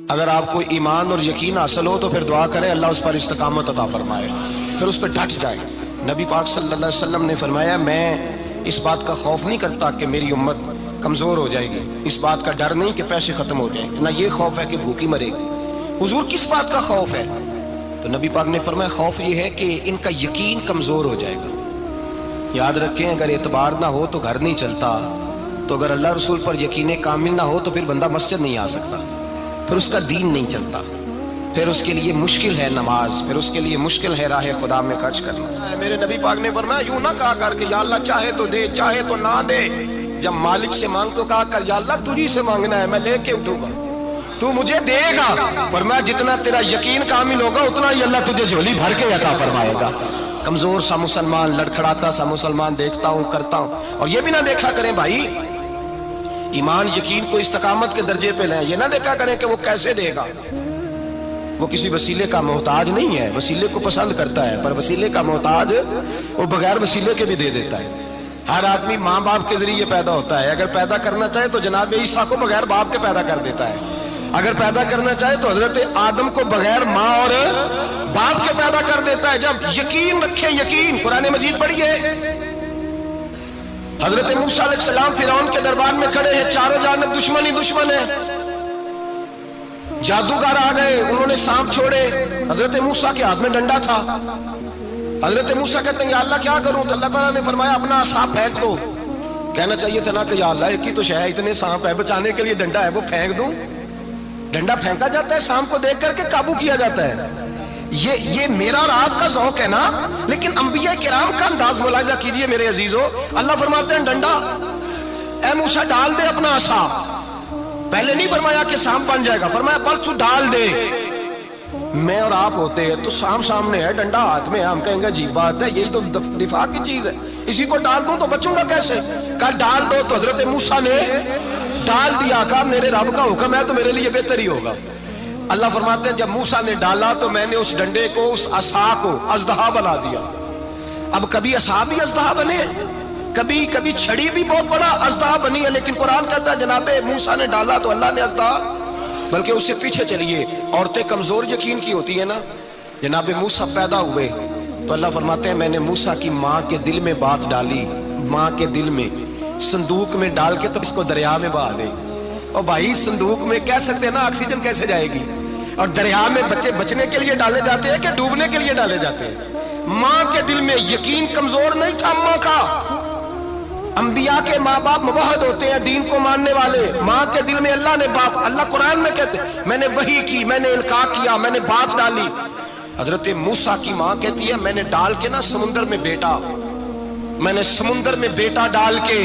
اگر آپ کو ایمان اور یقین حاصل ہو تو پھر دعا کریں اللہ اس پر استقامت عطا فرمائے، پھر اس پہ ڈٹ جائے۔ نبی پاک صلی اللہ علیہ وسلم نے فرمایا میں اس بات کا خوف نہیں کرتا کہ میری امت کمزور ہو جائے گی، اس بات کا ڈر نہیں کہ پیسے ختم ہو جائیں، نہ یہ خوف ہے کہ بھوکی مرے گی۔ حضور کس بات کا خوف ہے؟ تو نبی پاک نے فرمایا خوف یہ ہے کہ ان کا یقین کمزور ہو جائے گا۔ یاد رکھیں اگر اعتبار نہ ہو تو گھر نہیں چلتا، تو اگر اللہ رسول پر یقین کامل نہ ہو تو پھر بندہ مسجد نہیں آ سکتا، پھر اس کا دین نہیں چلتا، پھر اس کے لیے مشکل ہے نماز، پھر اس کے لیے مشکل ہے راہ خدا میں خرچ کرنا۔ میرے نبی پاک نے فرمایا یوں نہ کہا کر کہ یا اللہ چاہے تو دے چاہے تو نہ دے، جب مالک سے مانگ تو کہا کر یا اللہ تجھی سے مانگنا ہے، میں لے کے اٹھوں گا، تو مجھے دے گا۔ فرمایا جتنا تیرا یقین کامل ہوگا اتنا ہی اللہ تجھے جھولی بھر کے عطا فرمائے گا۔ کمزور سا مسلمان، لڑکھڑاتا سا مسلمان دیکھتا ہوں کرتا ہوں، اور یہ بھی نہ دیکھا کریں بھائی ایمان یقین کو استقامت کے درجے پہ لیں، یہ نہ دیکھا کریں کہ وہ کیسے دے گا، وہ کسی وسیلے کا محتاج نہیں ہے، وسیلے کو پسند کرتا ہے، پر وسیلے کا محتاج وہ بغیر وسیلے کے بھی دے دیتا ہے۔ ہر آدمی ماں باپ کے ذریعے پیدا ہوتا ہے، اگر پیدا کرنا چاہے تو جناب عیسیٰ کو بغیر باپ کے پیدا کر دیتا ہے، اگر پیدا کرنا چاہے تو حضرت آدم کو بغیر ماں اور باپ کے پیدا کر دیتا ہے۔ جب یقین رکھیں، یقین قرآن مجید پڑھیے، حضرت موسیٰ علیہ السلام فرعون کے دربار میں کھڑے ہیں، چاروں جانب دشمن ہی دشمن ہے، جادوگر آ گئے، انہوں نے سانپ چھوڑے، حضرت موسیٰ کے ہاتھ میں ڈنڈا تھا، حضرت موسیٰ کہتے ہیں یا اللہ کیا کروں؟ تو اللہ تعالیٰ نے فرمایا اپنا عصا پھینک دو۔ کہنا چاہیے تھا نا کہ یا اللہ ایک ہی تو شے ہے، اتنے سانپ ہے، بچانے کے لیے ڈنڈا ہے وہ پھینک دوں؟ ڈنڈا پھینکا جاتا ہے، سانپ کو دیکھ کر کے قابو کیا جاتا ہے۔ یہ میرا اور آپ کا ذوق ہے نا، لیکن انبیاء کرام کا انداز ملاحظہ کیجئے میرے عزیزو۔ اللہ فرماتے ہیں ڈنڈا، اے موسیٰ ڈال دے اپنا عصا، پہلے نہیں فرمایا کہ سانپ بن جائے گا، فرمایا بس تو ڈال دے۔ میں اور آپ ہوتے ہیں تو سانپ سامنے ہے، ڈنڈا ہاتھ میں ہے، ہم کہیں گے عجیب بات ہے، یہی تو دفاع کی چیز ہے، اسی کو ڈال دوں تو بچوں گا کیسے؟ کہا ڈال دو، تو حضرت موسیٰ نے ڈال دیا، کہا میرے رب کا حکم ہے تو میرے لیے بہتر ہی ہوگا۔ اللہ فرماتے ہیں جب موسیٰ نے ڈالا تو میں نے اس ڈنڈے کو، اس عصا کو اژدہا بنا دیا۔ اب کبھی عصا بھی اژدہا بنے، کبھی چھڑی بھی بہت بڑا اژدہا بنی ہے، لیکن قرآن کہتا ہے جناب موسیٰ نے ڈالا تو اللہ نے اژدہا، بلکہ اس سے پیچھے چلیے، عورتیں کمزور یقین کی ہوتی ہیں نا، جناب موسیٰ پیدا ہوئے تو اللہ فرماتے ہیں میں نے موسیٰ کی ماں کے دل میں بات ڈالی، ماں کے دل میں صندوق میں ڈال کے تو اس کو دریا میں بہا دے۔ اور بھائی صندوق میں کہہ سکتے ہیں نا آکسیجن کیسے جائے گی، اور دریا میں بچے بچنے کے لیے ڈالے جاتے ہیں کہ ڈوبنے کے لیے ڈالے جاتے ہیں؟ ماں کے دل میں یقین کمزور نہیں تھا ماں کا۔ انبیاء کے ماں باپ موحد ہوتے ہیں، دین کو ماننے والے، ماں کے دل میں اللہ نے بات، اللہ قرآن میں کہتے ہیں میں نے وحی کی، میں نے القاء کیا، میں نے بات ڈالی۔ حضرت موسیٰ کی ماں کہتی ہے میں نے ڈال کے نا سمندر میں بیٹا، میں نے سمندر میں بیٹا ڈال کے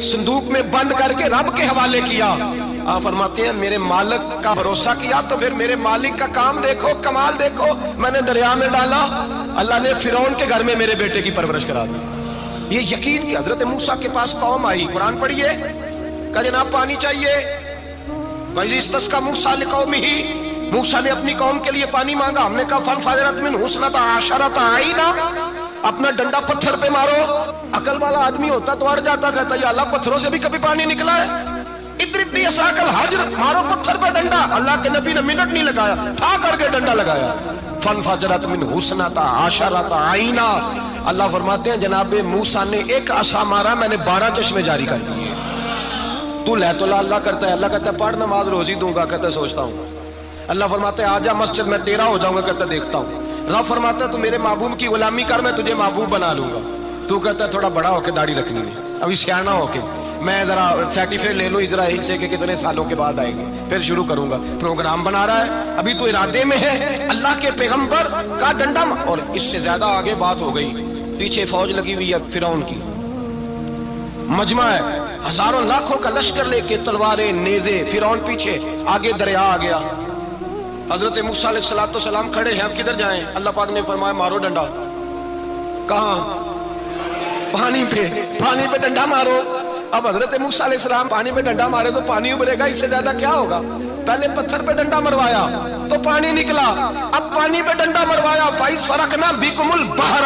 صندوق میں بند کر کے رب کے حوالے کیا۔ آپ فرماتے ہیں میرے مالک کا بھروسہ کیا تو پھر میرے مالک کا کام دیکھو، کمال دیکھو، میں نے دریا میں ڈالا، اللہ نے فرعون کے گھر میں میرے بیٹے کی پرورش کرا دی۔ یہ یقین کہ حضرت موسیٰ کے پاس قوم آئی، قرآن پڑھیے، کہا جناب پانی چاہیے، وَإِذِ اسْتَسْقَىٰ مُوسَىٰ لِقَوْمِهِ، موسیٰ نے اپنی قوم کے لیے پانی مانگا، ہم نے کہا فَانْفَجَرَتْ مِنْهُ اثْنَتَا عَشَرَةَ عَيْنًا، اپنا ڈنڈا پتھر پہ مارو۔ عقل والا آدمی ہوتا تو اڑ جاتا، کہتا یا اللہ پتھروں سے بھی کبھی پانی نکلا ہے؟ اضرب بعصاک الحجر، مارو پتھر پہ ڈنڈا۔ اللہ کے نبی نے منٹ نہیں لگایا، ٹھا کر کے ڈنڈا لگایا، فَانْفَجَرَتْ مِنْهُ اثْنَتَا عَشَرَةَ عَيْنًا۔ اللہ فرماتے ہیں جناب موسیٰ نے ایک عصا مارا، میں نے 12 چشمے جاری کر دیے۔ تو لے تو لا اللہ کرتا ہے، اللہ کہتا ہے پڑھ نماز روزی دوں گا، کہتا ہے سوچتا ہوں۔ اللہ فرماتا ہے آجا مسجد میں تیرا ہو جاؤں گا، کہتا ہے دیکھتا ہوں۔ رب فرماتا ہے تو میرے محبوب کی غلامی کر، میں تجھے محبوب بنا لوں گا۔ تو کہتا ہے تھوڑا بڑا ہو کے داڑھی رکھنی ہے، ابھی سیانا ہو کے میں ذرا سرٹیفکیٹ لے لوں اسرائیل سے کہ کتنے سالوں کے بعد آئیں گے، پھر شروع کروں گا۔ پروگرام بنا رہا ہے، ابھی تو ارادے میں ہے۔ اللہ کے پیغمبر کا ڈنڈا، اور اس سے زیادہ آگے بات ہو گئی، پیچھے فوج لگی ہوئی ہے فرعون کی، مجمع ہے، ہزاروں لاکھوں کا لشکر لے کے، تلواریں نیزے، فرعون پیچھے، آگے دریا آ گیا۔ حضرت موسیٰ علیہ السلام کھڑے ہیں، اب کدھر جائیں؟ اللہ پاک نے فرمایا مارو ڈنڈا۔ کہاں؟ پانی پہ ڈنڈا مارو۔ اب حضرت موسیٰ علیہ السلام پانی پہ ڈنڈا مارے تو پانی ابھرے گا، اس سے زیادہ کیا ہوگا؟ پہلے پتھر پہ ڈنڈا مروایا تو پانی نکلا، اب پانی پہ ڈنڈا مروایا، فَإِذْ فَرَقْنَا بِكُمُ الْبَحْرَ